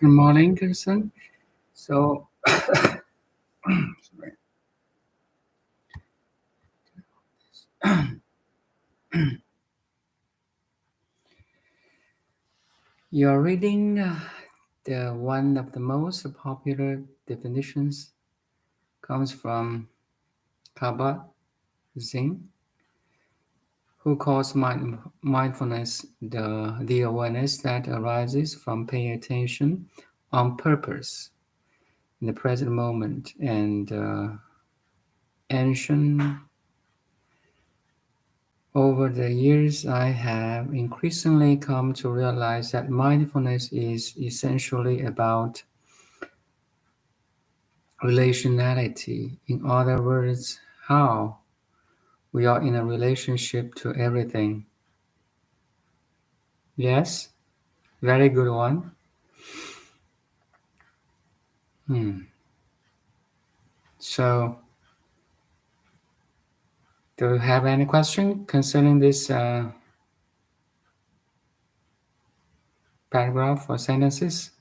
Good morning, Kirsten. So, sorry. You're reading the one of the most popular definitions comes from Kabat-Zinn, who calls mindfulness the awareness that arises from paying attention on purpose in the present moment. And ancient Over the years, I have increasingly come to realize that mindfulness is essentially about relationality. In other words, how we are in a relationship to everything. Yes, very good one. So, do you have any question concerning this paragraph or sentences?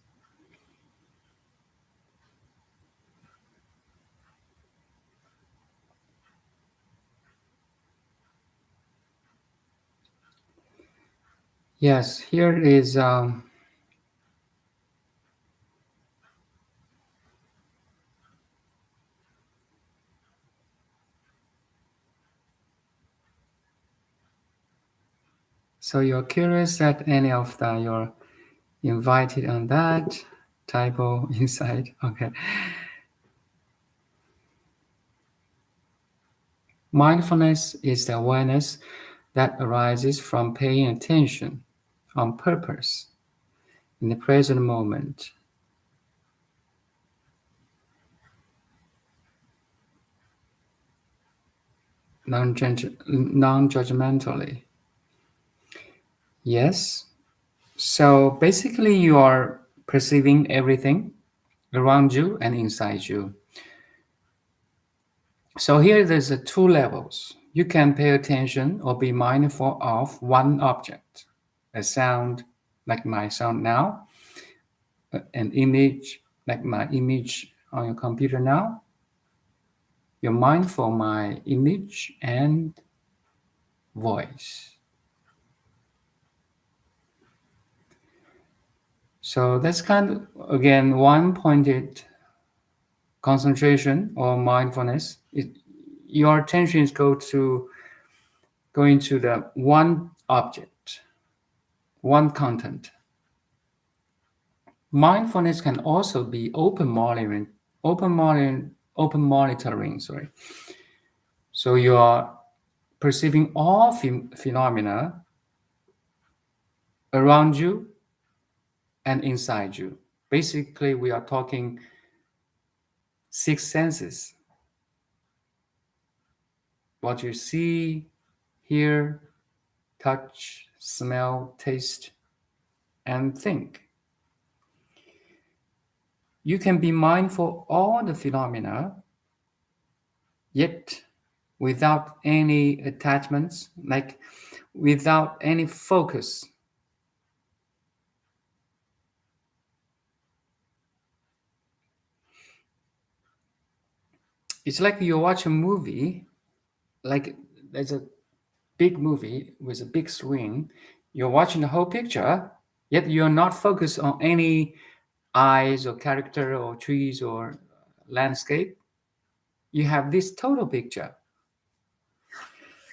Yes, here is. So you're curious that any of that you're invited on that typo inside. Okay. Mindfulness is the awareness that arises from paying attention on purpose in the present moment, non-judgmentally. Yes. So basically, you are perceiving everything around you and inside you. So here there's two levels. You can pay attention or be mindful of one object, a sound like my sound now, an image like my image on your computer now. You're mindful of my image and voice. So that's kind of, again, one-pointed concentration or mindfulness. Your attention is going to the one object, one content. Mindfulness can also be open monitoring. Sorry. So you are perceiving all phenomena around you and inside you. Basically, we are talking six senses: what you see, hear, touch, smell, taste, and think. You can be mindful of all the phenomena, yet without any attachments, like without any focus. It's like you watch a movie, like there's a big movie with a big screen. You're watching the whole picture, yet you're not focused on any eyes or character or trees or landscape. You have this total picture.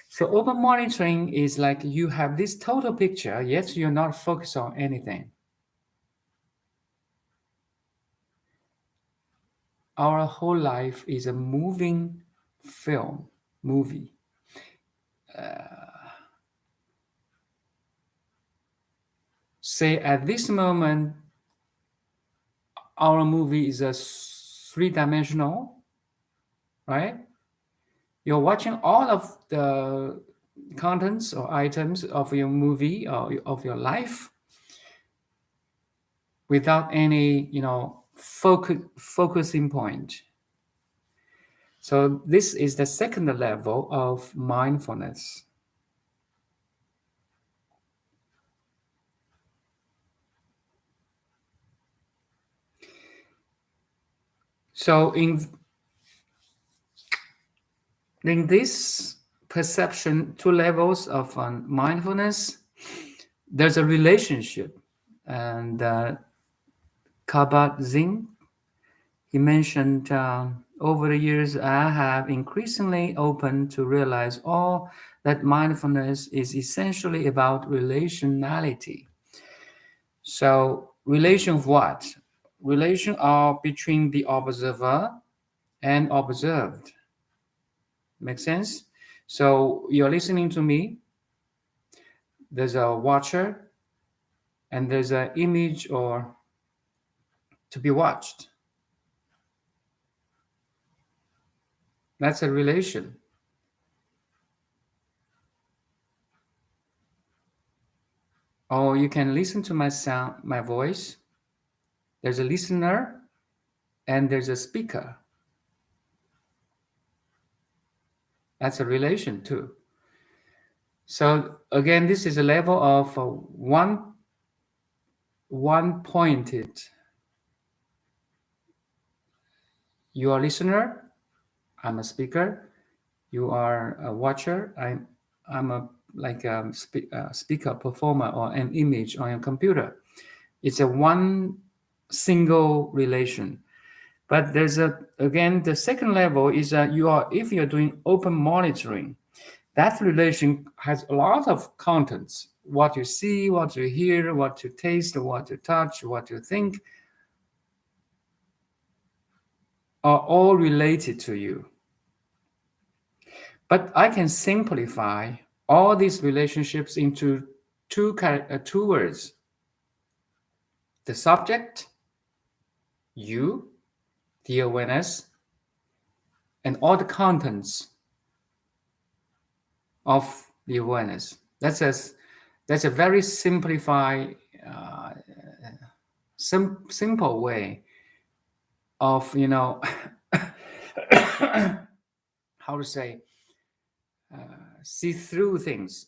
So open monitoring is like you have this total picture, yet you're not focused on anything. Our whole life is a moving movie. Say at this moment, our movie is a three-dimensional, right? You're watching all of the contents or items of your movie or of your life without any, focusing point. So this is the second level of mindfulness. So in this perception, two levels of mindfulness, there's a relationship. And Kabat-Zinn, he mentioned, over the years, I have increasingly opened to realize all that mindfulness is essentially about relationality. So, relation of what? Relation are between the observer and observed. Make sense? So, you're listening to me, there's a watcher, and there's an image or to be watched. That's a relation. Or you can listen to my sound, my voice. There's a listener and there's a speaker. That's a relation too. So again, this is a level of one pointed. You are a listener. I'm a speaker. You are a watcher. I'm a like a speaker, performer, or an image on your computer. It's a one single relation. But there's a again the second level is that you are if you're doing open monitoring, that relation has a lot of contents. What you see, what you hear, what you taste, what you touch, what you think are all related to you. But I can simplify all these relationships into two words: the subject, you, the awareness, and all the contents of the awareness. That's a very simplified, uh, simple way of how to say see through things.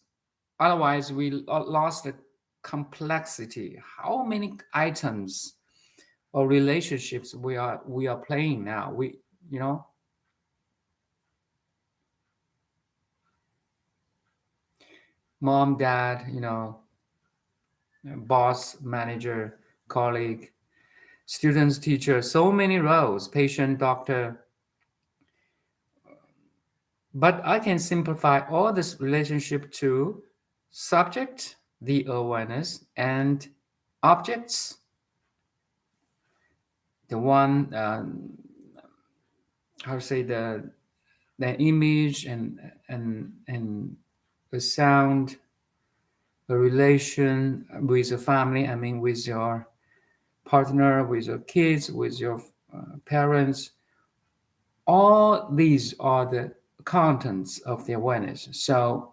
Otherwise, we lost the complexity. How many items or relationships we are playing now? You know, mom, dad, boss, manager, colleague, students, teacher, so many roles, patient, doctor. But I can simplify all this relationship to subject, the awareness, and objects, the one, how to say, the image and the sound, the relation with your family. I mean, with your partner, with your kids, with your parents. All these are the contents of the awareness. So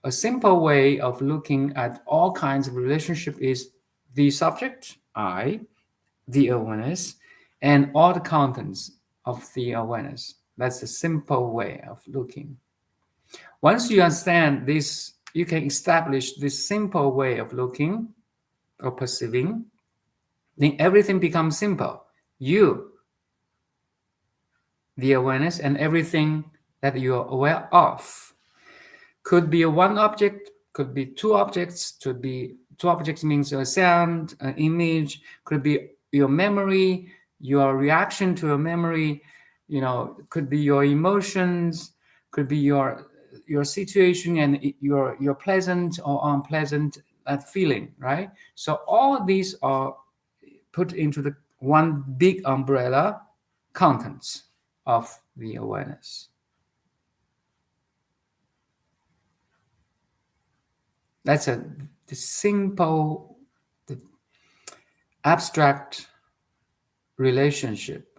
a simple way of looking at all kinds of relationship is the subject, I, the awareness, and all the contents of the awareness. That's a simple way of looking. Once you understand this, you can establish this simple way of looking or perceiving, then everything becomes simple. You, the awareness, and everything that you are aware of. Could be one object, could be two objects, could be two objects means a sound, an image, could be your memory, your reaction to a memory, could be your emotions, could be your situation and your pleasant or unpleasant feeling, right? So all these are put into the one big umbrella contents of the awareness. That's the simple, the abstract relationship.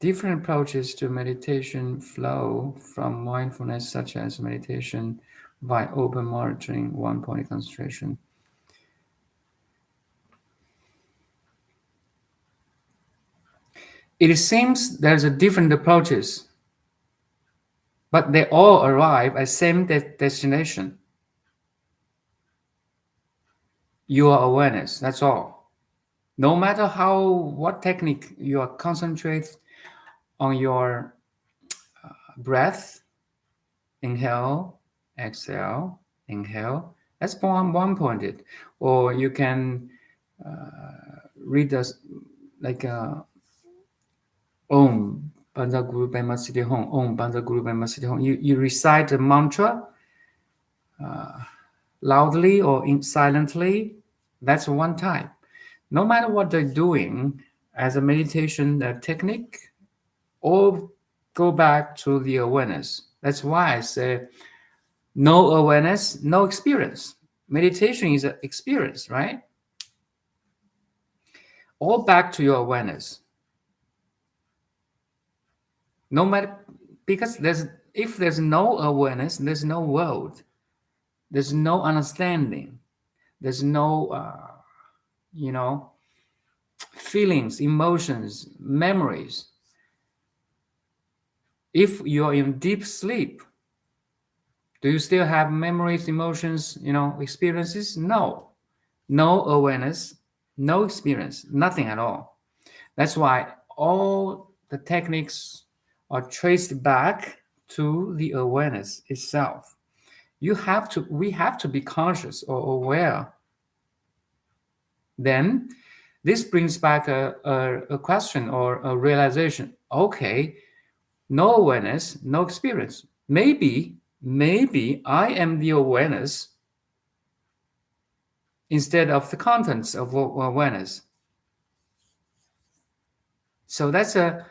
Different approaches to meditation flow from mindfulness, such as meditation by open monitoring, one point concentration. It seems there's a different approaches, but they all arrive at same destination. your awareness. That's all. No matter how what technique you are concentrate on your breath, inhale, exhale, inhale. That's one pointed. Or you can read this like Om Banda Guru Bema Siddhi Hong. Om Banda Guru Bema Siddhi Hong. You recite the mantra loudly or silently. That's one type. No matter what they're doing as a meditation technique, all go back to the awareness. That's why I say no awareness, no experience. Meditation is an experience, right? All back to your awareness. No matter, because if there's no awareness, there's no world, there's no understanding, there's no you know feelings, emotions, memories. If you're in deep sleep, do you still have memories, emotions, experiences? No awareness, no experience, nothing at all. That's why all the techniques are traced back to the awareness itself. We have to be conscious or aware. Then this brings back a question or a realization. Okay, no awareness, no experience. Maybe I am the awareness instead of the contents of awareness. So that's a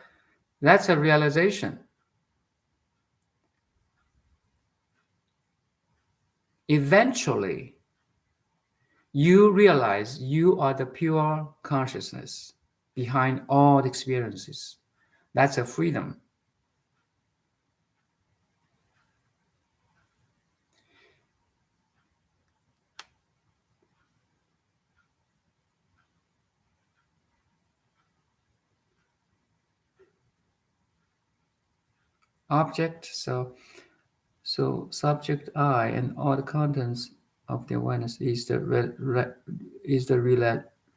realization. Eventually, you realize you are the pure consciousness behind all the experiences. That's a freedom. Object, so subject I and all the contents of the awareness is the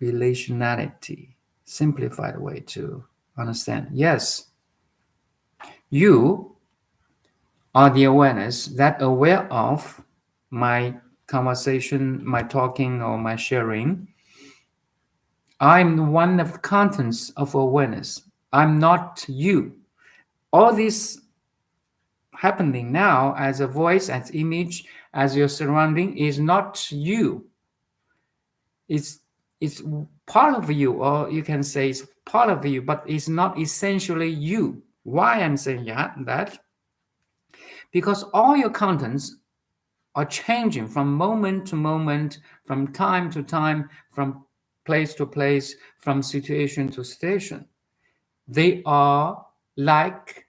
relationality. Simplified way to understand. Yes, you are the awareness that aware of my conversation, my talking, or my sharing. I'm one of the contents of awareness. I'm not you. All this happening now as a voice, as image, as your surrounding is not you. It's part of you, or you can say it's part of you, but it's not essentially you. Why I'm saying that? Because all your contents are changing from moment to moment, from time to time, from place to place, from situation to situation. They are like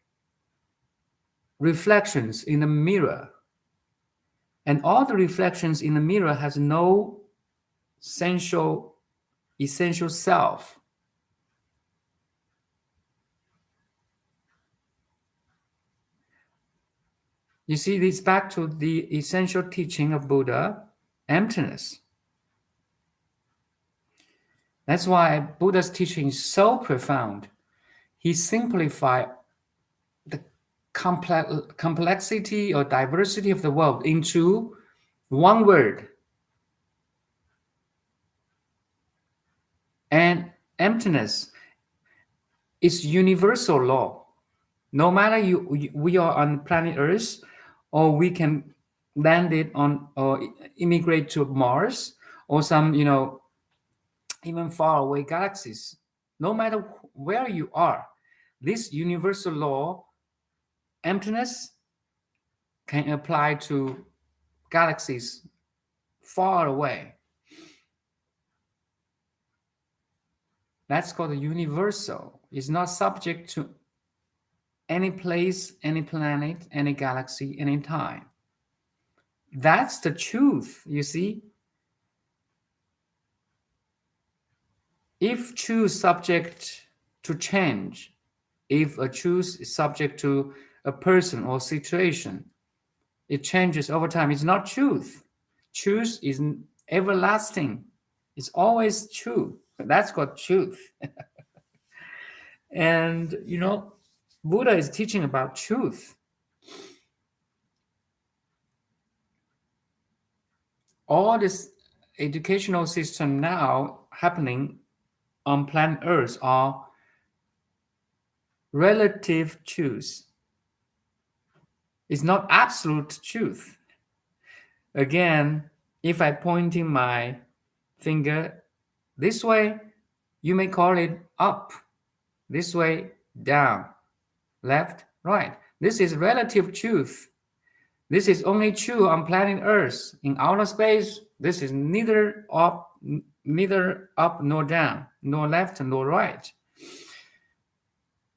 reflections in a mirror. And all the reflections in the mirror has no essential self. You see, this back to the essential teaching of Buddha, emptiness. That's why Buddha's teaching is so profound. He simplified the complexity or diversity of the world into one word. And emptiness is universal law. No matter we are on planet Earth, or we can land it on or immigrate to Mars, or some even far away galaxies. No matter where you are, this universal law, emptiness, can apply to galaxies far away. That's called a universal. It's not subject to any place, any planet, any galaxy, any time. That's the truth, you see. If truth subject to change, if a truth is subject to a person or situation, it changes over time. It's not truth. Truth is everlasting. It's always true. That's called truth. And Buddha is teaching about truth. All this educational system now happening on planet Earth are relative truth. It's not absolute truth. Again, if I pointing my finger this way, you may call it up. This way, down. Left, right. This is relative truth. This is only true on planet Earth. In outer space, this is neither up nor down, nor left nor right.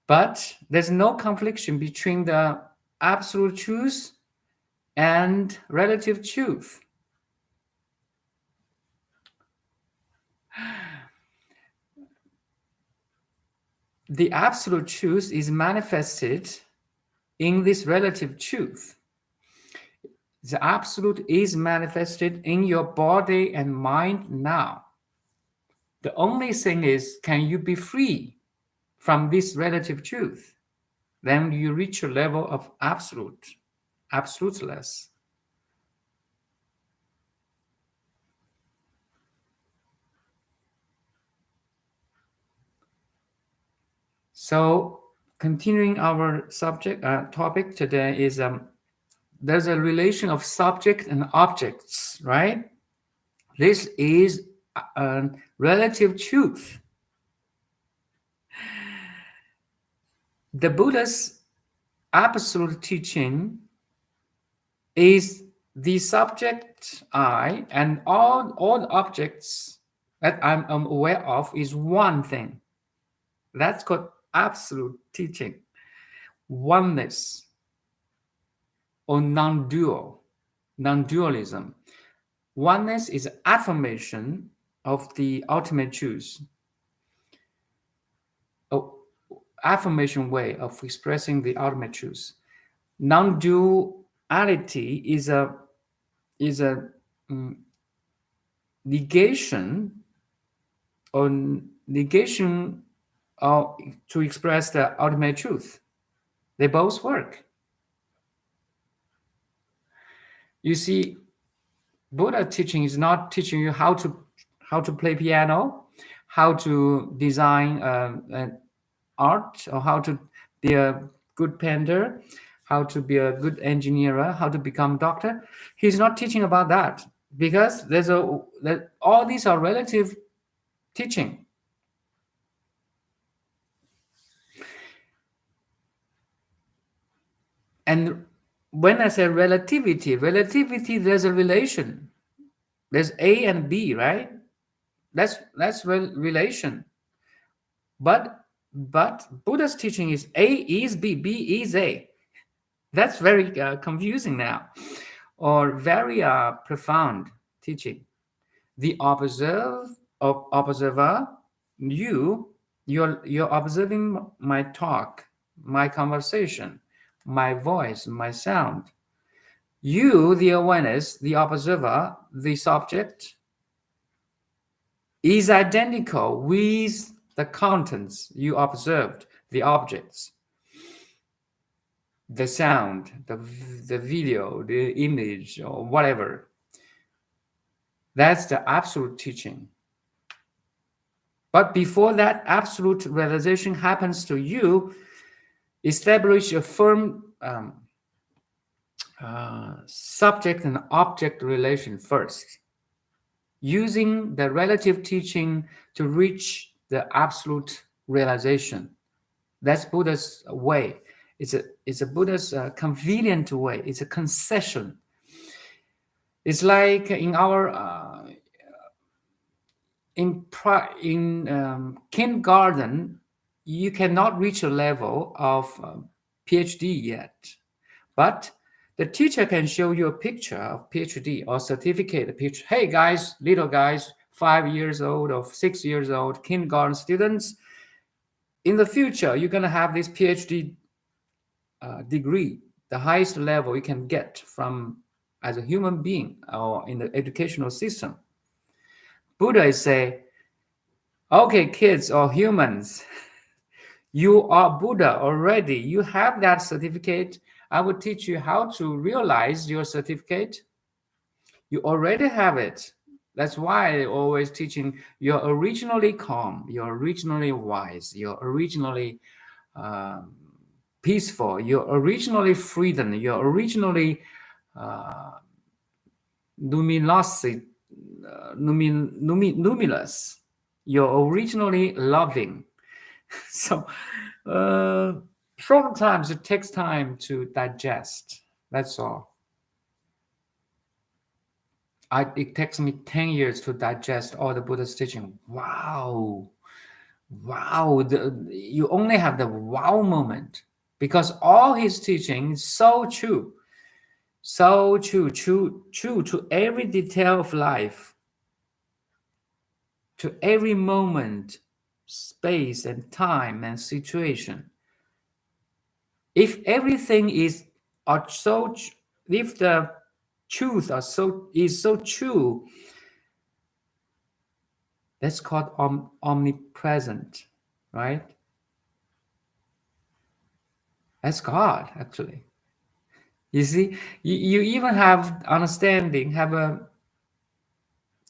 But there's no confliction between the absolute truth and relative truth. The absolute truth is manifested in this relative truth. The absolute is manifested in your body and mind now. The only thing is, can you be free from this relative truth? Then you reach a level of absoluteless. So, continuing our topic today is there's a relation of subject and objects, right? This is a relative truth. The Buddha's absolute teaching is the subject I and all objects that I'm aware of is one thing. That's called absolute teaching, oneness or non-dualism. Oneness is affirmation of the ultimate truth, a affirmation way of expressing the ultimate truth. Non-duality is a negation or negation to express the ultimate truth. They both work. You see, Buddha teaching is not teaching you how to play piano, how to design an art, or how to be a good painter, how to be a good engineer, how to become a doctor. He's not teaching about that because all these are relative teaching. And when I say relativity, there's a relation. There's A and B, right? That's relation. But Buddha's teaching is A is B, B is A. That's very confusing now, or very profound teaching. The observer, you're observing my talk, my conversation, my voice, my sound. You, the awareness, the observer, the subject, is identical with the contents you observed, the objects, the sound, the video, the image, or whatever. That's the absolute teaching. But before that absolute realization happens to you, establish a firm subject and object relation first, using the relative teaching to reach the absolute realization. That's Buddha's way. It's a Buddha's convenient way. It's a concession. It's like in our in kindergarten, you cannot reach a level of PhD yet, but the teacher can show you a picture of PhD or certificate picture. Hey guys, little guys, 5 years old or 6 years old, kindergarten students, in the future, you're going to have this PhD degree, the highest level you can get from as a human being or in the educational system. Buddha is say, okay, kids or humans, you are Buddha already. You have that certificate. I will teach you how to realize your certificate. You already have it. That's why I always teaching you're originally calm, you're originally wise, you're originally um, peaceful, you're originally freedom, you're originally uh, luminosity, luminous, you're originally loving. So sometimes it takes time to digest. That's all. It takes me 10 years to digest all the Buddha's teaching. Wow. Wow. You only have the wow moment because all his teaching is so true. So true to every detail of life, to every moment, space and time and situation. If everything is are so, if the truth are so is so true, that's called omnipresent, right? That's God, actually. You see, you even have understanding, have a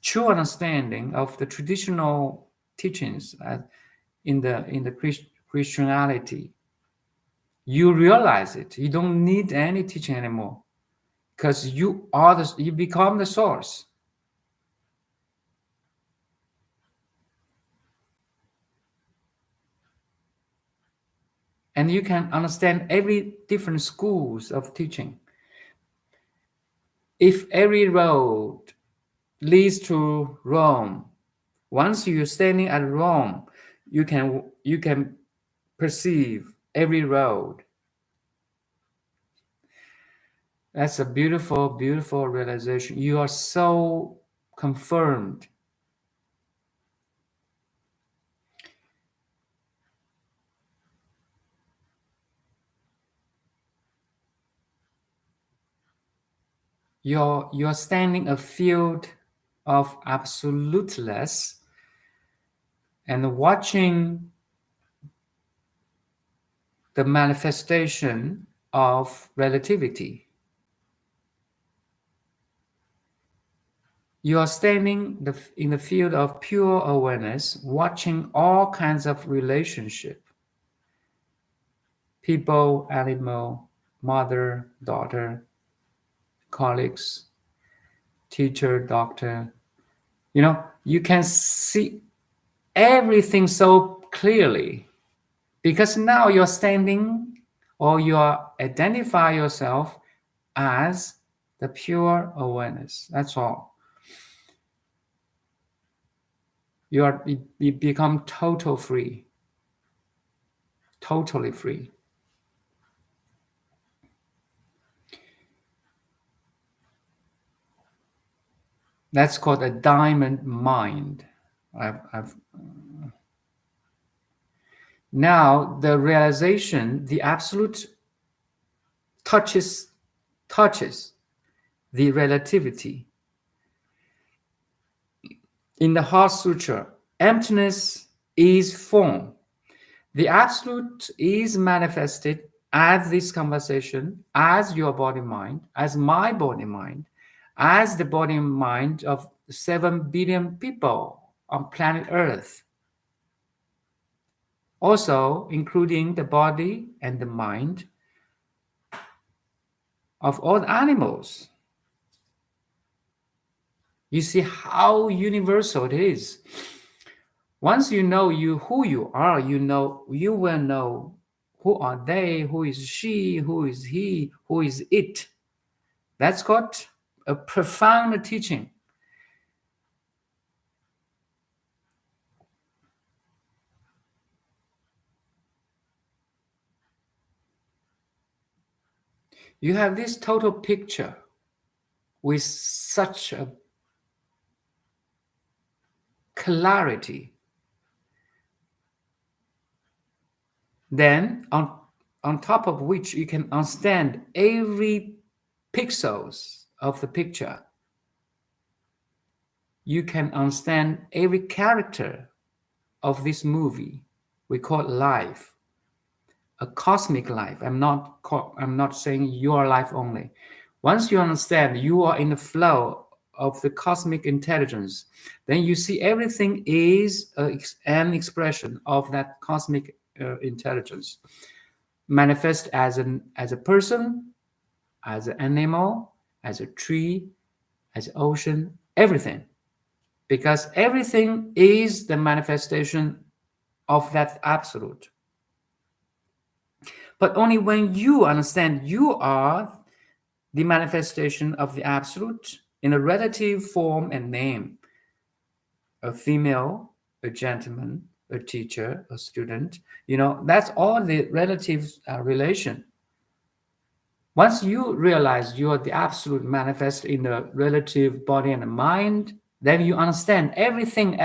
true understanding of the traditional teachings in the Christianity. You realize it. You don't need any teaching anymore because you become the source. And you can understand every different schools of teaching. If every road leads to Rome, once you're standing at Rome, you can perceive every road. That's a beautiful, beautiful realization. You are so confirmed. You're standing a field of absoluteless and watching the manifestation of relativity. You are standing in the field of pure awareness, watching all kinds of relationship, people, animal, mother, daughter, colleagues, teacher, doctor. You can see everything so clearly because now you're standing or you are identify yourself as the pure awareness. That's all. You become totally free. That's called a diamond mind. I've Now the realization, the absolute touches the relativity. In the Heart Sutra, emptiness is form. The absolute is manifested as this conversation, as your body mind, as my body mind, as the body and mind of 7 billion people on planet Earth. Also, including the body and the mind of all animals. You see how universal it is. Once you know who you are, you will know who are they, who is she, who is he, who is it. That's called a profound teaching. You have this total picture with such a clarity. Then on top of which you can understand every pixels of the picture. you can understand every character of this movie we call life, a cosmic life. I'm not saying your life only. Once you understand you are in the flow of the cosmic intelligence, then you see everything is an expression of that cosmic intelligence, manifest as a person, as an animal, as a tree, as an ocean, everything. Because everything is the manifestation of that absolute. But only when you understand you are the manifestation of the absolute in a relative form and name, a female, a gentleman, a teacher, a student, that's all the relative relation. Once you realize you are the absolute manifest in the relative body and the mind, then you understand everything,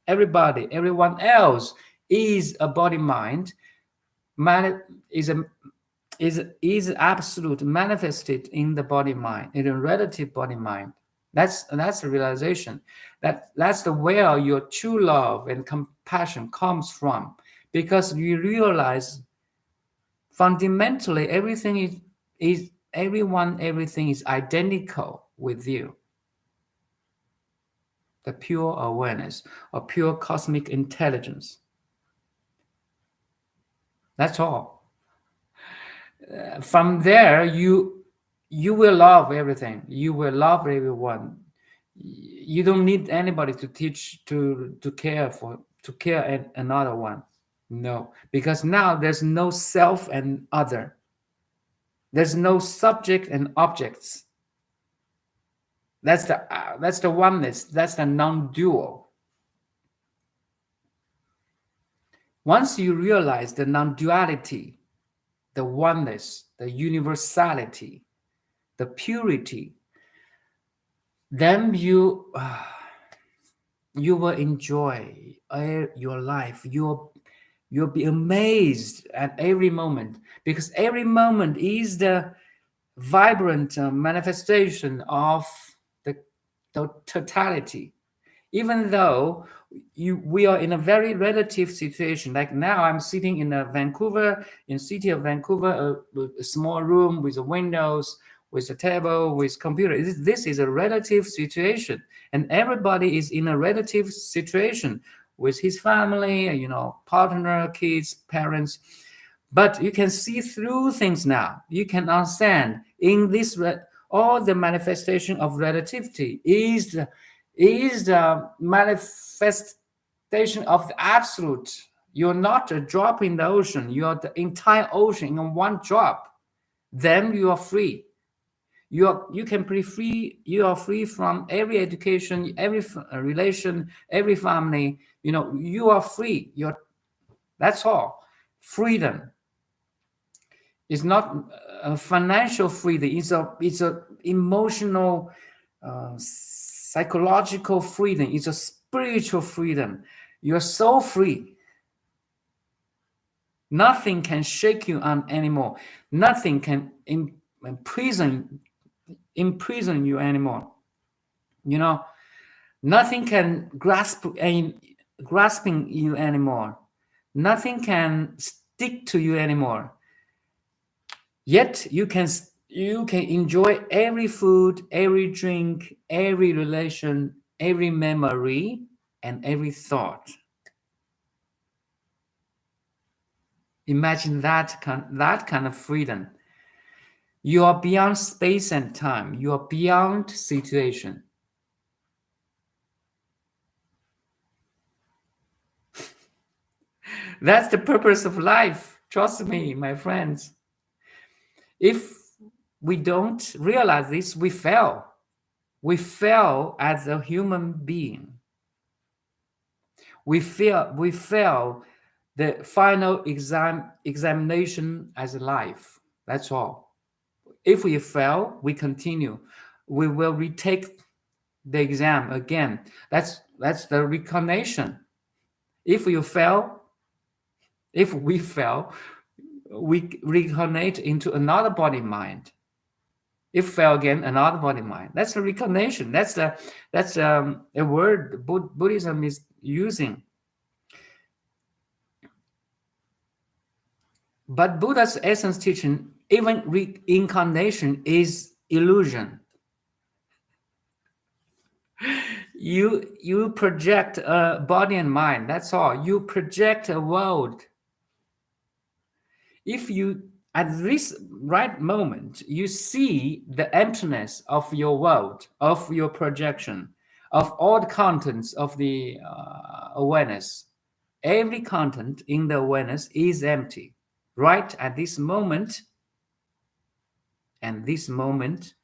everybody, everyone else is a body mind, is a is absolute manifested in the body mind, in the relative body mind. That's the realization. That's the where your true love and compassion comes from, because you realize fundamentally everything is everything is identical with you. The pure awareness or pure cosmic intelligence. That's all. From there, you will love everything. You will love everyone. You don't need anybody to teach to care another one. No, because now there's no self and other. There's no subject and objects. That's the oneness. That's the non-dual. Once you realize the non-duality, the oneness, the universality, the purity, then you will enjoy your life. You'll be amazed at every moment, because every moment is the vibrant manifestation of the, the totality. Even though we are in a very relative situation, like now I'm sitting in city of Vancouver, a small room with the windows, with a table, with computer. This is a relative situation, and everybody is in a relative situation with his family, partner, kids, parents. But you can see through things now. You can understand in this all the manifestation of relativity is the manifestation of the absolute. You're not a drop in the ocean. You are the entire ocean in one drop. Then you are free. You can be free. You are free from every education, every relation, every family. You are free. That's all. Freedom is not a financial freedom. It's a emotional, psychological freedom. It's a spiritual freedom. You're so free. Nothing can shake you on anymore. Nothing can imprison you anymore. Nothing can grasping you anymore. Nothing can stick to you anymore. Yet you can enjoy every food, every drink, every relation, every memory, and every thought. Imagine that kind of freedom. You are beyond space and time. You are beyond situation. That's the purpose of life. Trust me, my friends. If we don't realize this, we fail. We fail as a human being. We fail the final examination as life. That's all. If we fail, we continue. We will retake the exam again. That's the reincarnation. If we fail, we reincarnate into another body mind. If fell again, another body mind. That's a reincarnation. That's a word Buddhism is using. But Buddha's essence teaching, even reincarnation is illusion. You project a body and mind. That's all. You project a world. If you at this right moment you see the emptiness of your world, of your projection, of all the contents of the awareness, every content in the awareness is empty right at this moment. And this moment,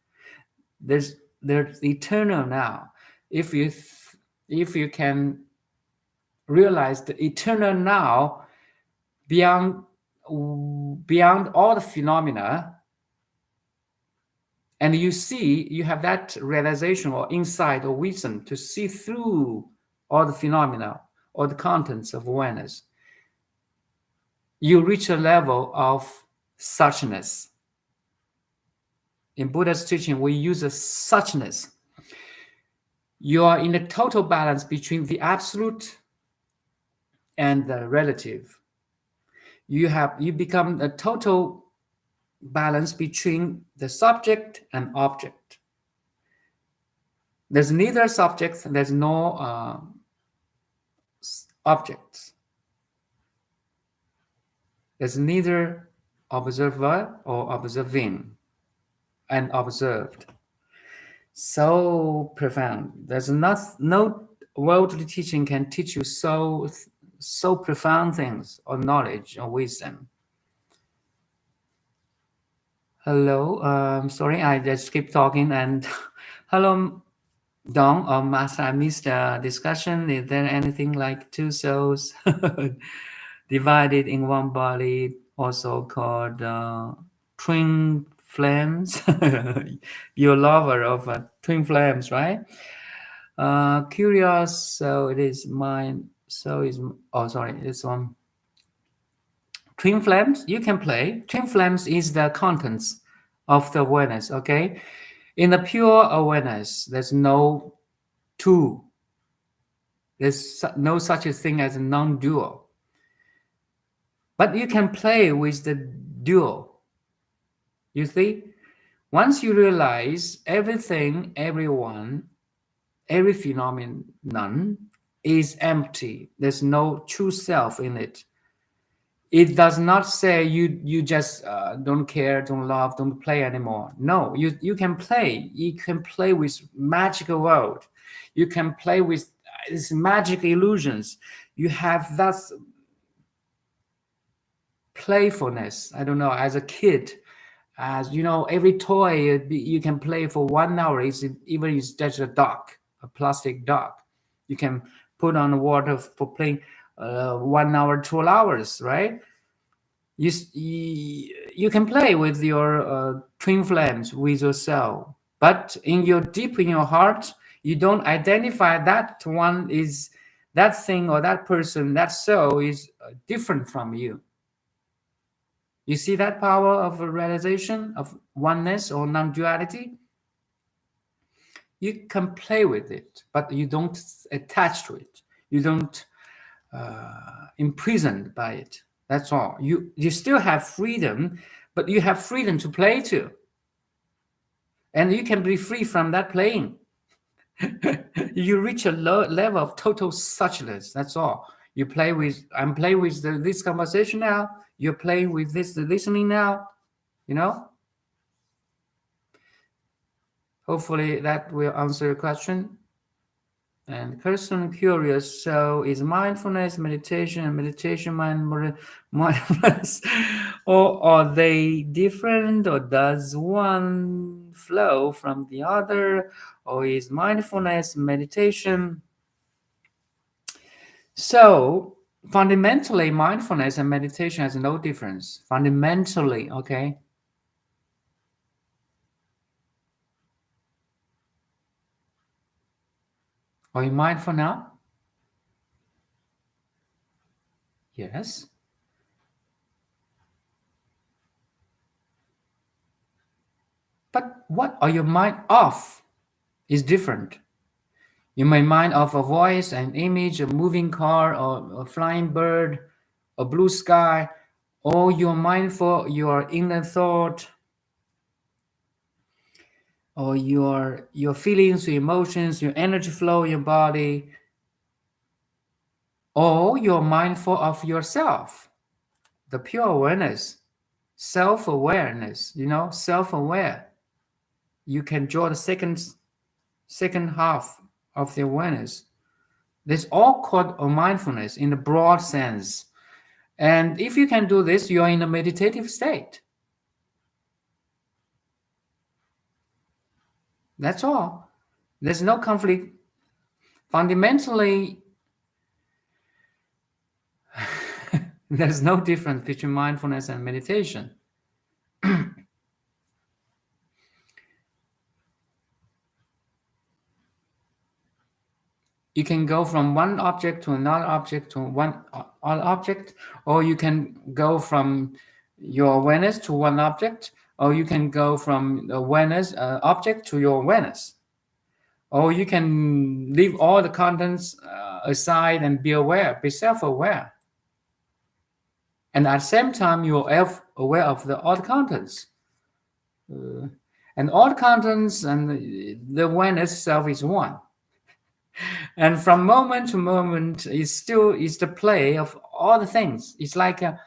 there's eternal now. If you can realize the eternal now beyond beyond all the phenomena, and you have that realization or insight or wisdom to see through all the phenomena or the contents of awareness, you reach a level of suchness. In Buddha's teaching, we use a suchness. You are in a total balance between the absolute and the relative. You become a total balance between the subject and object. There's neither subjects, there's no objects. There's neither observer or observing and observed. So profound. There's no worldly teaching can teach you so profound things or knowledge or wisdom. Hello, sorry, I just keep talking. And hello, Dong or Master. I missed the discussion. Is there anything like two souls divided in one body, also called twin flames? You're a lover of twin flames, right? Curious. So it is mine. So is oh sorry, this one. Twin flames. You can play. Twin flames is the contents of the awareness. Okay, in the pure awareness, there's no two. There's no such a thing as a non-dual. But you can play with the dual. You see, once you realize everything, everyone, every phenomenon is empty, there's no true self in it. It does not say you just don't care, don't love, don't play anymore. No, you can play. You can play with magical world. You can play with these magic illusions. You have that playfulness. I don't know, as a kid, as you know, every toy you can play for 1 hour. Even it's just a dog, a plastic dog. You can put on the water for playing 1 hour, 2 hours, right? You can play with your twin flames with yourself, but deep in your heart, you don't identify that one is that thing or that person, that soul is different from you. You see that power of a realization of oneness or non-duality? You can play with it, but you don't attach to it. You don't imprisoned by it. That's all. You still have freedom, but you have freedom to play too. And you can be free from that playing. You reach a level of total suchness. That's all. You play with, I'm playing with this conversation now. You're playing with this listening now. You know. Hopefully that will answer your question. And person curious, so is mindfulness meditation and meditation mindfulness, or are they different, or does one flow from the other, or is mindfulness meditation? So fundamentally, mindfulness and meditation has no difference. Fundamentally, okay. Are you mindful now? Yes. But what are your mind off is different. You may mind off a voice, an image, a moving car, or a flying bird, a blue sky, or you're mindful your inner thought, or your feelings, your emotions, your energy flow in your body, or you're mindful of yourself, the pure awareness, self-awareness, self-aware. You can draw the second half of the awareness. This all called a mindfulness in the broad sense. And if you can do this, you are in a meditative state. That's all. There's no conflict. Fundamentally, there's no difference between mindfulness and meditation. You can go from one object to another object to one other object, or you can go from your awareness to one object, or you can go from awareness object to your awareness, or you can leave all the contents aside and be aware, be self-aware, and at the same time you're aware of the all the contents, and all the contents and the awareness itself is one. And from moment to moment is the play of all the things. It's like a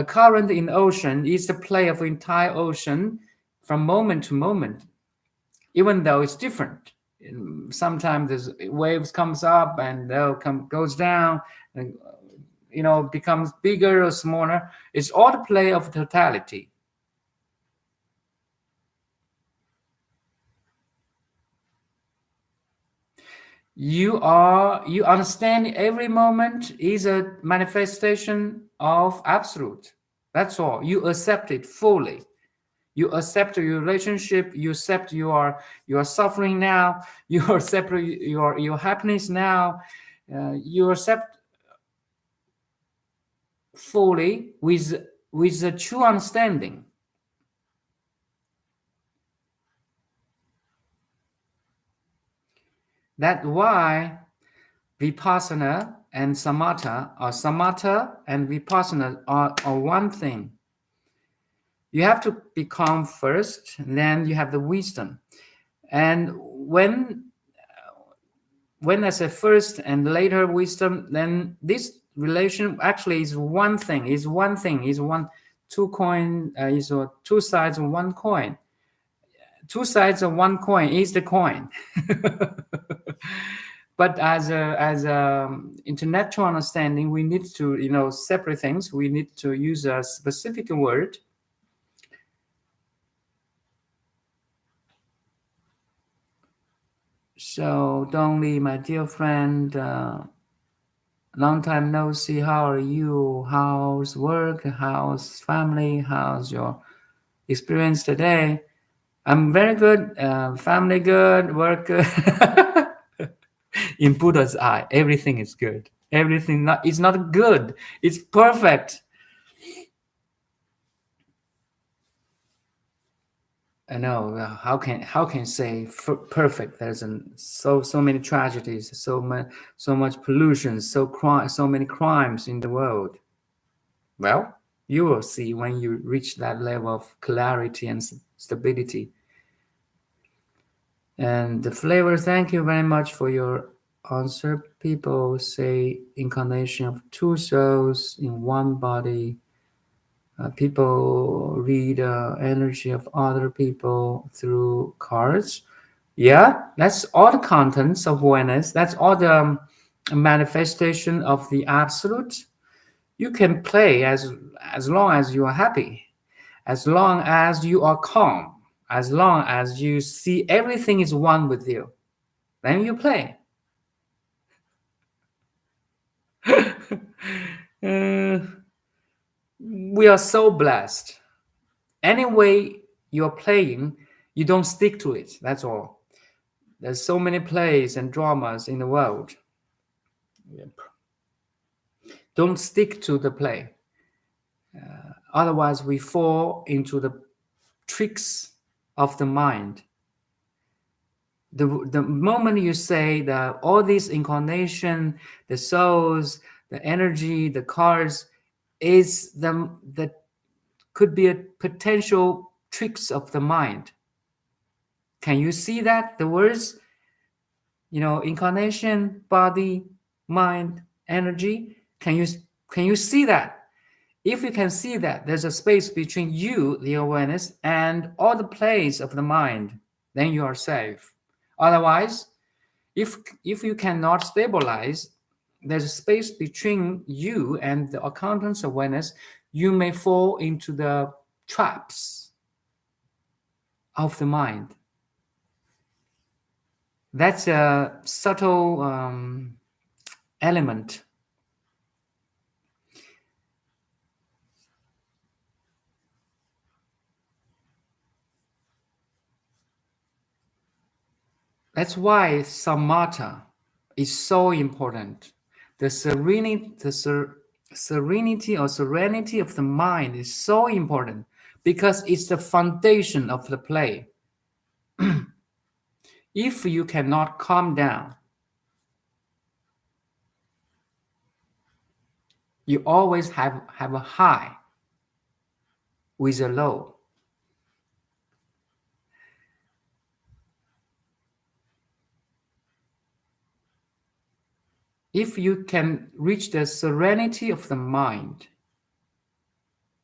current in the ocean is the play of the entire ocean from moment to moment, even though it's different. Sometimes there's waves comes up and goes down, and becomes bigger or smaller. It's all the play of totality. You understand every moment is a manifestation of absolute. That's all. You accept it fully. You accept your relationship. You accept you are suffering now. You accept your happiness now. You accept fully with a true understanding. That's why vipassana and samatha and vipassana are one thing. You have to be calm first, then you have the wisdom. And when there's a first and later wisdom, then this relation actually is one thing, is two sides of one coin. Two sides of one coin is the coin. But as a intellectual understanding, we need to separate things. We need to use a specific word. So, Dongli, my dear friend, long time no see. How are you? How's work? How's family? How's your experience today? I'm very good. Family good. Work good. In Buddha's eye, everything is good. Everything is not good. It's perfect. I know how can say perfect? There's so many tragedies, so much pollution, so many crimes in the world. Well, you will see when you reach that level of clarity and stability. And the flavor. Thank you very much for your answer. People say incarnation of two souls in one body. People read energy of other people through cards. Yeah, that's all the contents of awareness. That's all the manifestation of the absolute. You can play as long as you are happy, as long as you are calm, as long as you see everything is one with you. Then you play. We are so blessed. Anyway, you're playing, you don't stick to it. That's all. There's so many plays and dramas in the world. Yep. Don't stick to the play. Otherwise, we fall into the tricks of the mind. The moment you say that all these incarnation, the souls, the energy, the cards, is the could be a potential tricks of the mind. Can you see that the words, incarnation, body, mind, energy? Can you see that? If you can see that there's a space between you, the awareness, and all the plays of the mind, then you are safe. Otherwise, if you cannot stabilize, there's a space between you and the accountant's awareness, you may fall into the traps of the mind. That's a subtle element. That's why samatha is so important. The serenity or serenity of the mind is so important because it's the foundation of the play. If you cannot calm down, you always have a high with a low. If you can reach the serenity of the mind,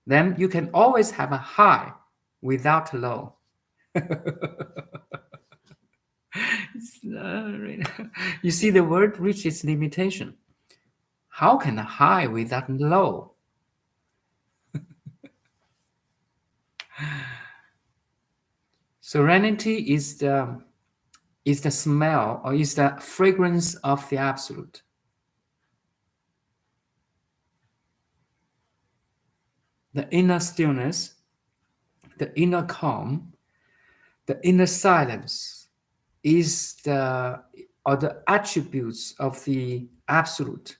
then you can always have a high without low. You see, the word reach its limitation. How can a high without low? Serenity is the smell or is the fragrance of the absolute. The inner stillness, the inner calm, the inner silence is the attributes of the absolute.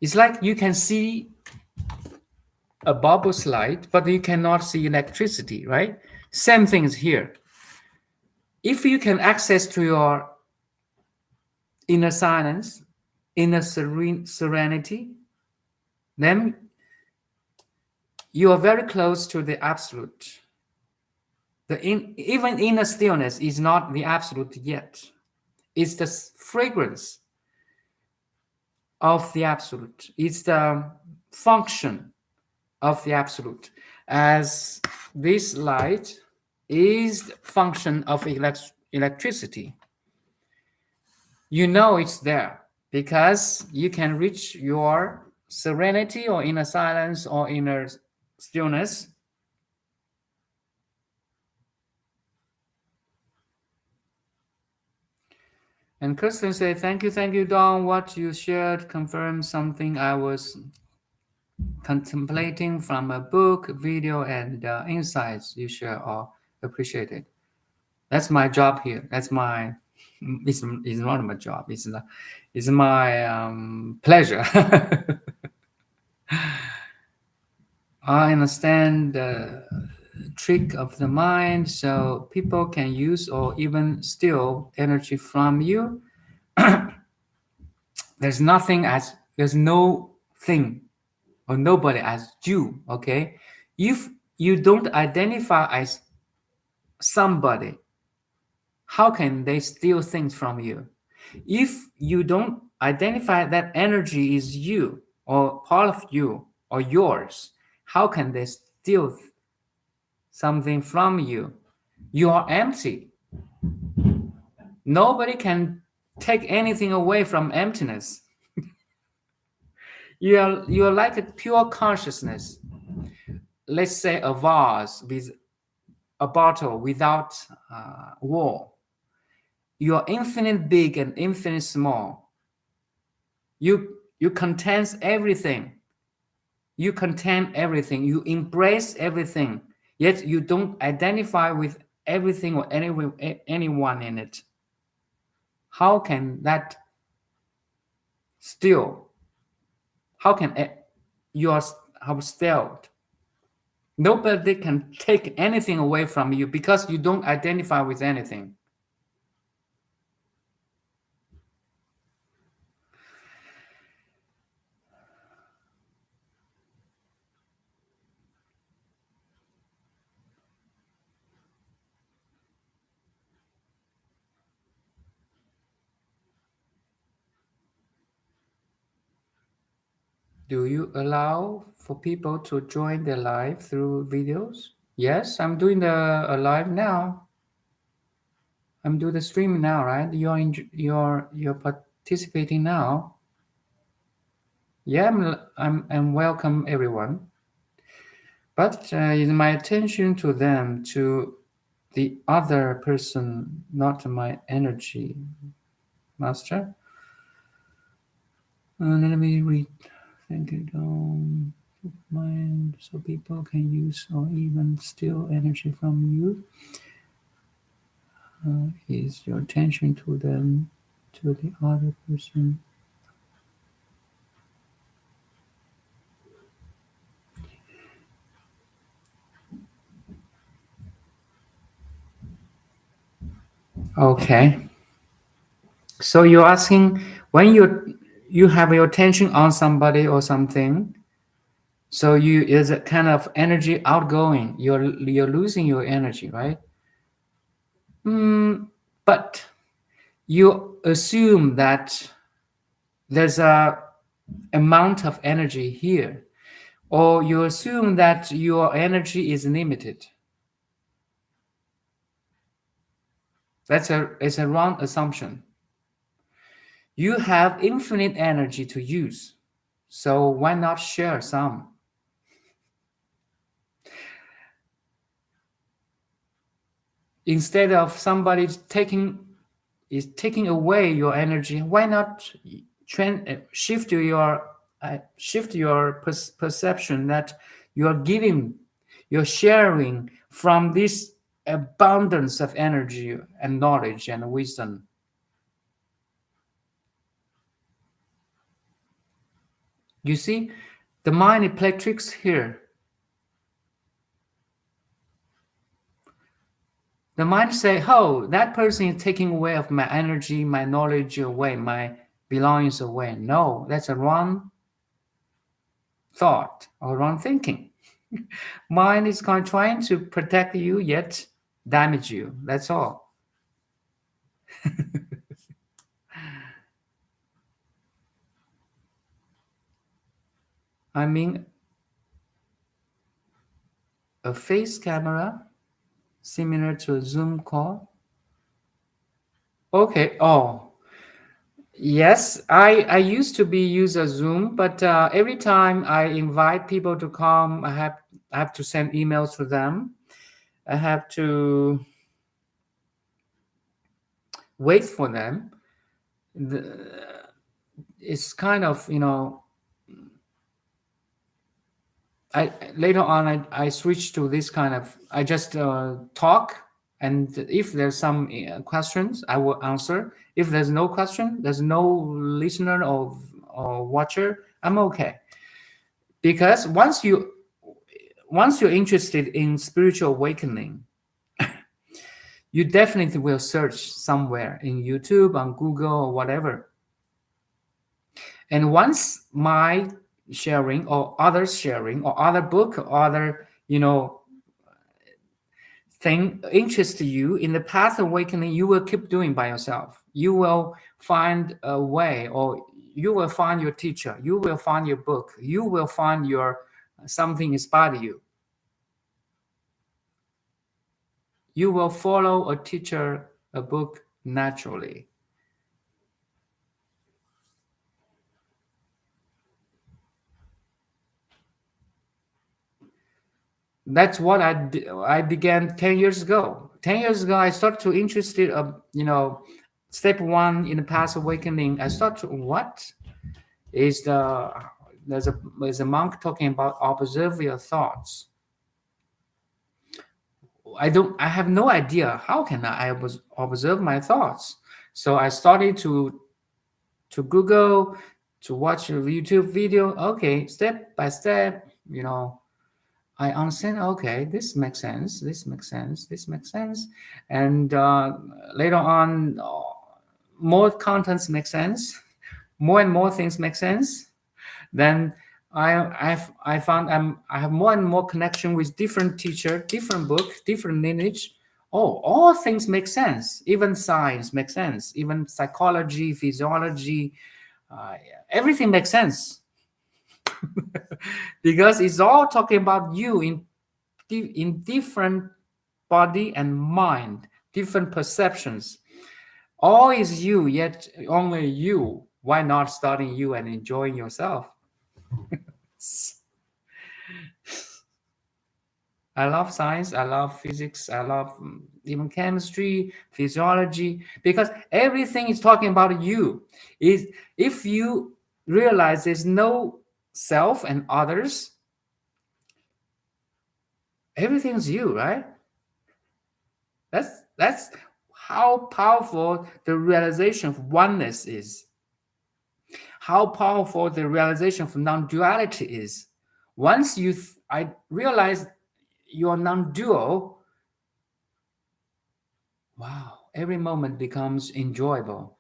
It's like you can see a bubble slide, but you cannot see electricity, right? Same thing is here. If you can access to your inner silence, inner serenity, then you are very close to the absolute. Even inner stillness is not the absolute yet. It's the fragrance of the absolute. It's the function of the absolute. As this light is the function of electricity. You know it's there because you can reach your serenity or inner silence or inner stillness. And Kirsten said, thank you, Don. What you shared confirms something I was contemplating from a book, video, and insights you share are appreciated. That's my job here. It's not my job. It's my pleasure. I understand the trick of the mind, so people can use or even steal energy from you. There's no thing or nobody as you, okay? If you don't identify as somebody, how can they steal things from you? If you don't identify that energy is you or part of you or yours, how can they steal something from you? You are empty. Nobody can take anything away from emptiness. You're like a pure consciousness. Let's say a vase with a bottle without wall. You are infinite big and infinite small. You contains everything. You contain everything. You embrace everything. Yet you don't identify with everything or anyone in it. How can that still? How can you are have stilled? Nobody can take anything away from you because you don't identify with anything. Do you allow for people to join the live through videos? Yes, I'm doing a live now. I'm doing the stream now, right? You're participating now. Yeah, I'm welcome everyone. But is my attention to them, to the other person, not my energy, master. Let me read. Thank you. Don't mind, so people can use or even steal energy from you. Is your attention to them, to the other person. Okay. So you're asking when you have your attention on somebody or something. So you is a kind of energy outgoing. You're losing your energy, right? But you assume that there's a amount of energy here, or you assume that your energy is limited. It's a wrong assumption. You have infinite energy to use, so why not share some? Instead of somebody taking away your energy, why not shift your perception that you're giving, you're sharing from this abundance of energy and knowledge and wisdom. You see, the mind play tricks here. The mind say, "Oh, that person is taking away of my energy, my knowledge away, my belongings away." No, that's a wrong thought or wrong thinking. Mind is trying to protect you, yet damage you. That's all. I mean, a face camera similar to a Zoom call. Okay. Oh, yes. I used to be use a Zoom, but every time I invite people to come, I have to send emails to them. I have to wait for them. It's kind of I later on I switched to this kind of I just talk, and if there's some questions I will answer. If there's no question, there's no listener or watcher, I'm okay. Because once you're interested in spiritual awakening, you definitely will search somewhere in YouTube, on Google, or whatever. And once my sharing or others sharing or other book or other thing interests you in the path of awakening, you will keep doing by yourself. You will find a way, or you will find your teacher, you will find your book, you will find your something inspire you. You will follow a teacher, a book naturally. That's what I began 10 years ago. 10 years ago, I started to interested of, step one in the path of awakening. I started to, what is there's a monk talking about observe your thoughts. I have no idea how can I observe my thoughts. So I started to Google, to watch a YouTube video. Okay, step by step, I understand. Okay, this makes sense. This makes sense. This makes sense. And later on, more contents make sense. More and more things make sense. Then I found I have more and more connection with different teacher, different book, different lineage. Oh, all things make sense. Even science makes sense. Even psychology, physiology, uh, everything makes sense because it's all talking about you in different body and mind, different perceptions. All is you, yet only you. Why not starting you and enjoying yourself? I love science, I love physics, I love even chemistry, physiology, because everything is talking about you. Is if you realize there's no self and others, everything's you, right? That's how powerful the realization of oneness is. How powerful the realization of non-duality is. Once I realize you're non-dual, wow, every moment becomes enjoyable.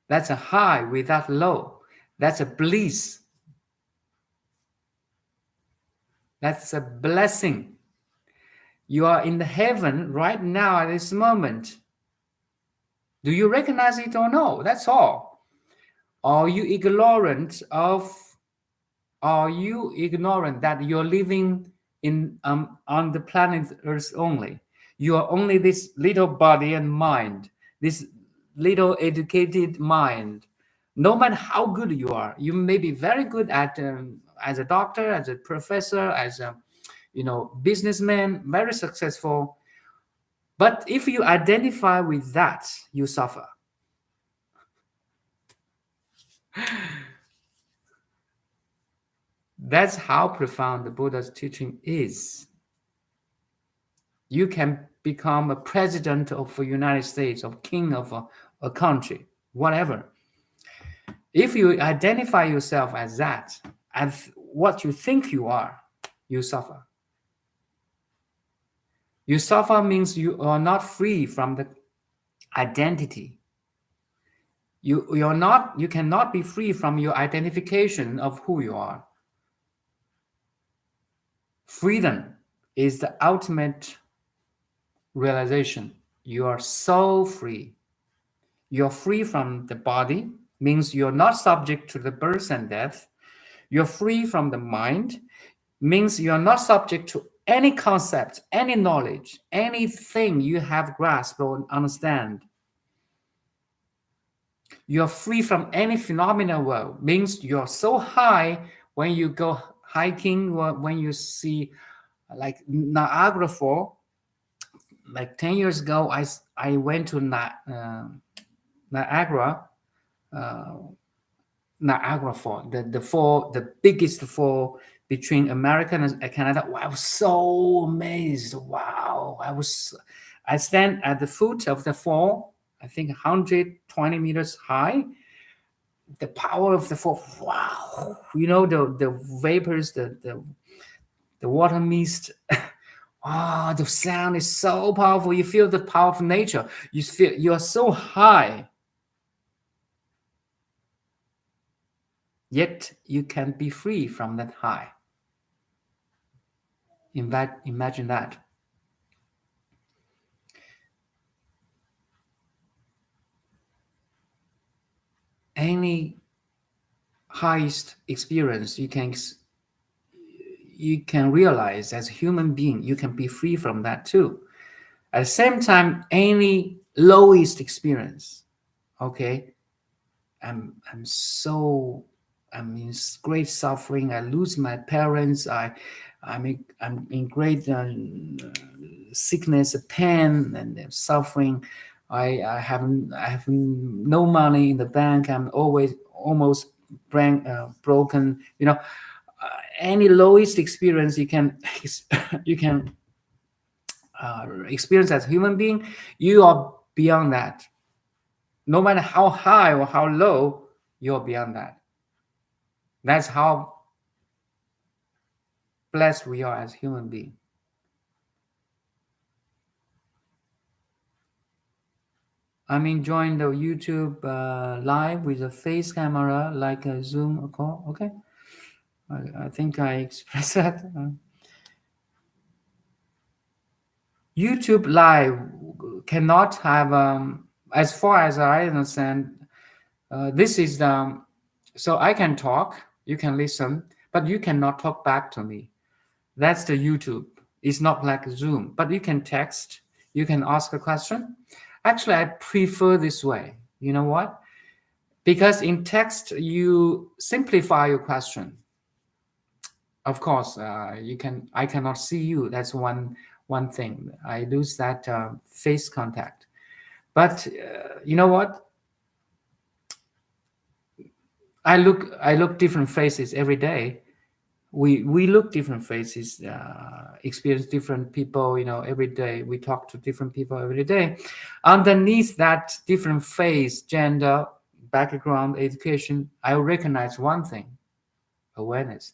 That's a high without low. That's a bliss. That's a blessing. You are in the heaven right now at this moment. Do you recognize it or no? That's all. Are you ignorant of Are you ignorant that you're living in on the planet Earth only? You are only this little body and mind, this little educated mind. No matter how good you are, you may be very good at as a doctor, as a professor, as a businessman, very successful. But if you identify with that, you suffer. That's how profound the Buddha's teaching is. You can become a president of the United States, or king of a country, whatever. If you identify yourself as that, as what you think you are, you suffer. You suffer means you are not free from the identity. You cannot be free from your identification of who you are. Freedom is the ultimate realization. You are so free. You're free from the body, means you're not subject to the birth and death. You're free from the mind, means you're not subject to any concept, any knowledge, anything you have grasped or understand. You're free from any phenomena world, means you're so high when you go hiking or when you see like Niagara Fall. Like 10 years ago, I went to Niagara uh, Niagara Fall, the biggest fall between America and Canada. Wow, I was so amazed. Wow, I stand at the foot of the fall. I think 120 meters high. The power of the fall. Wow, the vapors, the water mist. Ah, the sound is so powerful. You feel the power of nature. You feel you are so high, yet you can be free from that high. Imagine that. Any highest experience you can realize as a human being, you can be free from that too. At the same time, any lowest experience, okay, I'm so I'm in great suffering. I lose my parents. I'm in great sickness, pain, and suffering. I have no money in the bank. I'm always almost broken. Any lowest experience you can experience as a human being, you are beyond that. No matter how high or how low, you're beyond that. That's how blessed we are as human beings. I'm enjoying the YouTube live with a face camera, like a Zoom call. Okay, I think I expressed that. YouTube live cannot have, as far as I understand, this is the, so I can talk, you can listen, but you cannot talk back to me. That's the YouTube. It's not like Zoom, but you can text, you can ask a question. Actually, I prefer this way. You know what? Because in text, you simplify your question. Of course, you can. I cannot see you. That's one thing. I lose that face contact. But you know what? I look different faces every day. We look different faces, experience different people. Every day we talk to different people every day. Underneath that different face, gender, background, education, I recognize one thing: awareness.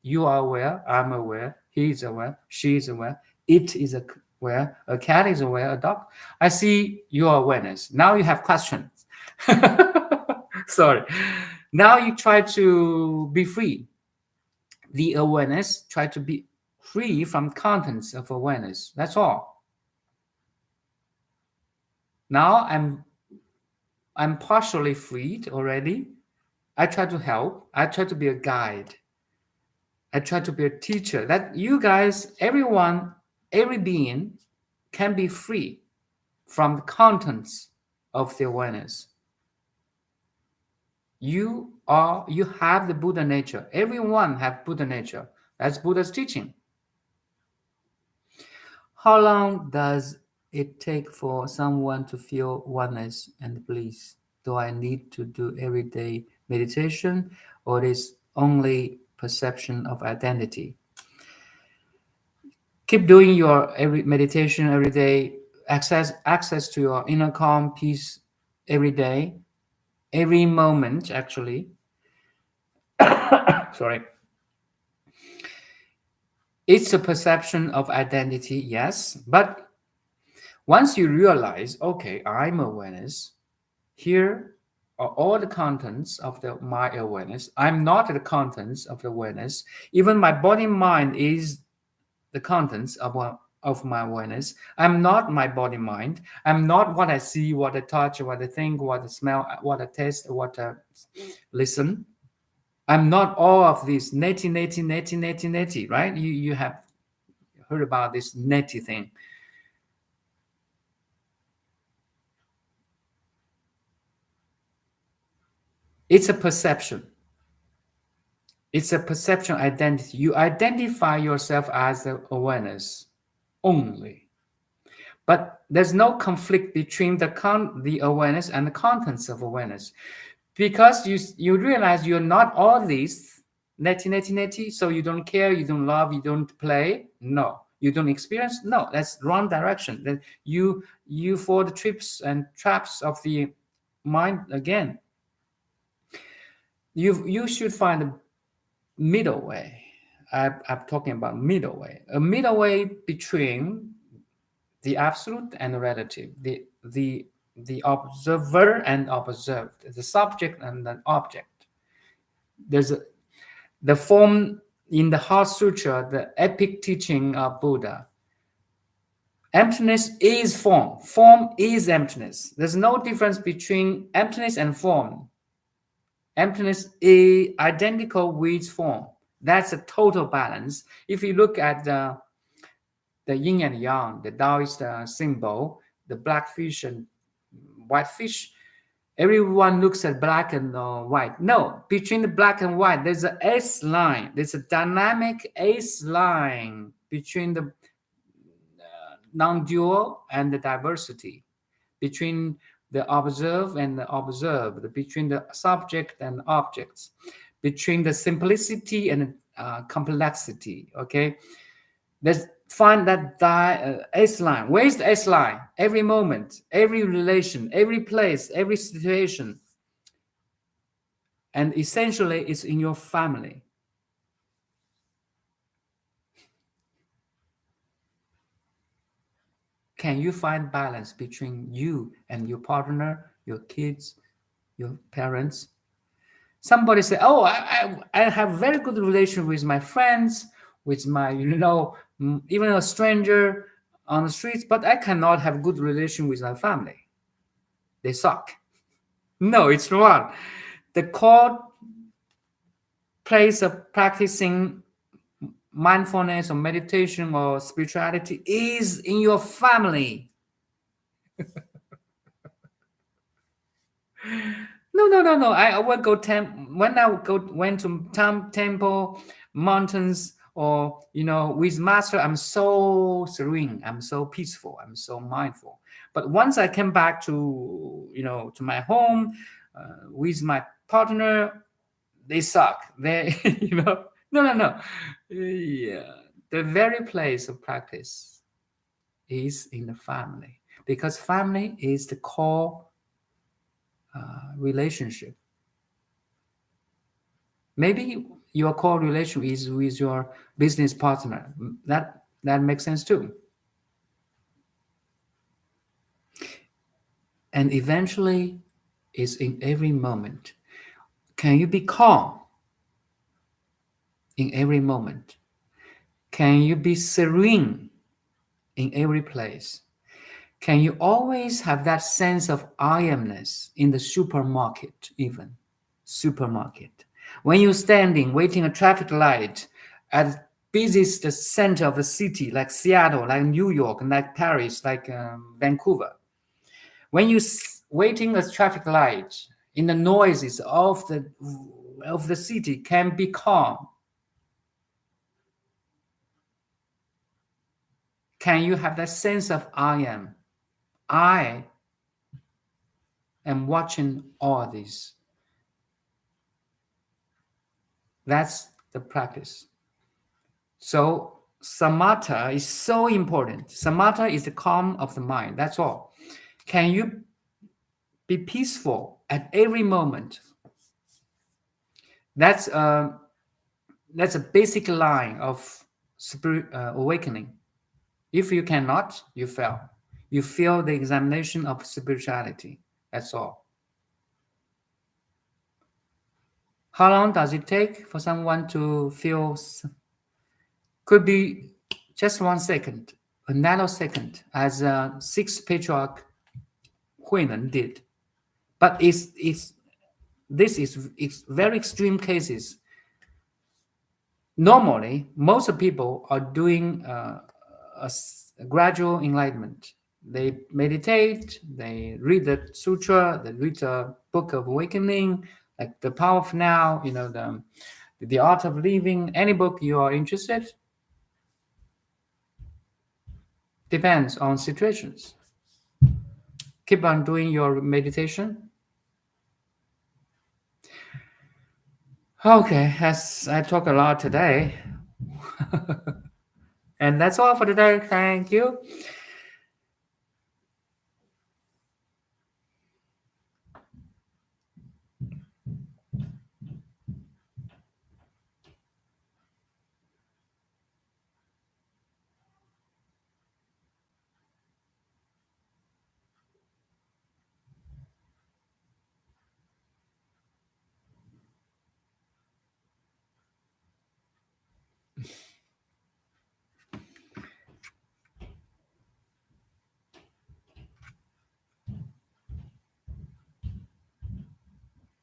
You are aware, I'm aware, he is aware, she is aware, it is aware, a cat is aware, a dog. I see your awareness. Now you have questions. Sorry. Now you try to be free. The awareness, try to be free from contents of awareness. That's all. Now I'm partially freed already. I try to help. I try to be a guide. I try to be a teacher. That you guys, everyone, every being can be free from the contents of the awareness. You have the Buddha nature. Everyone have Buddha nature. That's Buddha's teaching. How long does it take for someone to feel oneness and bliss? Do I need to do everyday meditation, or is only perception of identity? Keep doing your every meditation every day. Access to your inner calm, peace every day, every moment. Actually, sorry, it's a perception of identity, yes, but once you realize, okay, I'm awareness, here are all the contents of my awareness. I'm not the contents of the awareness. Even my body mind is the contents of my awareness. I'm not my body mind. I'm not what I see, what I touch, what I think, what I smell, what I taste, what I listen. I'm not all of this neti, right? You have heard about this neti thing. It's a perception. It's a perception identity. You identify yourself as the awareness only. But there's no conflict between the awareness and the contents of awareness. Because you realize you're not all these neti, so you don't care, you don't love, you don't play. No. You don't experience. No, that's wrong direction. Then you fall the trips and traps of the mind again. You should find a middle way. I'm talking about middle way. A middle way between the absolute and the relative, the observer and observed, the subject and the object. There's the form in the Heart Sutra, the epic teaching of Buddha. Emptiness is form. Form is emptiness. There's no difference between emptiness and form. Emptiness is identical with form. That's a total balance. If you look at the yin and yang, the Taoist symbol, the black fish and white fish, everyone looks at black and white. No, between the black and white, there's an S line. There's a dynamic S line between the non-dual and the diversity, between the observed and the observed, between the subject and objects, between the simplicity and complexity. Okay, let's find that S line. Where is the S line? Every moment, every relation, every place, every situation, and essentially, it's in your family. Can you find balance between you and your partner, your kids, your parents? Somebody say, "Oh, I have very good relation with my friends, with my even a stranger on the streets, but I cannot have good relation with my family. They suck." No, it's wrong. The core place of practicing mindfulness or meditation or spirituality is in your family. No, no, no, no. I would go when I would go went to temple, mountains, or with master. I'm so serene. I'm so peaceful. I'm so mindful. But once I came back to to my home with my partner, they suck. They no, no, no. Yeah, the very place of practice is in the family because family is the core relationship. Maybe your core relation is with your business partner. That makes sense too. And eventually, is in every moment. Can you be calm in every moment? Can you be serene in every place? Can you always have that sense of I amness in the supermarket, even? Supermarket. When you're standing, waiting a traffic light at busiest center of the city, like Seattle, like New York, like Paris, like Vancouver. When you waiting a traffic light in the noises of the city can be calm. Can you have that sense of I am? I am watching all this. That's the practice. So samatha is so important. Samatha is the calm of the mind. That's all. Can you be peaceful at every moment? That's a that's a basic line of spirit awakening. If you cannot, you fail. You fail the examination of spirituality. That's all. How long does it take for someone to feel? Could be just 1 second, a nanosecond, as sixth patriarch Huinan did. But it's very extreme cases. Normally, most people are doing a gradual enlightenment. They meditate, they read the sutra, they read the book of awakening, like the power of now, the art of living. Any book you are interested, depends on situations. Keep on doing your meditation. Okay, as I talk a lot today, and that's all for today. Thank you.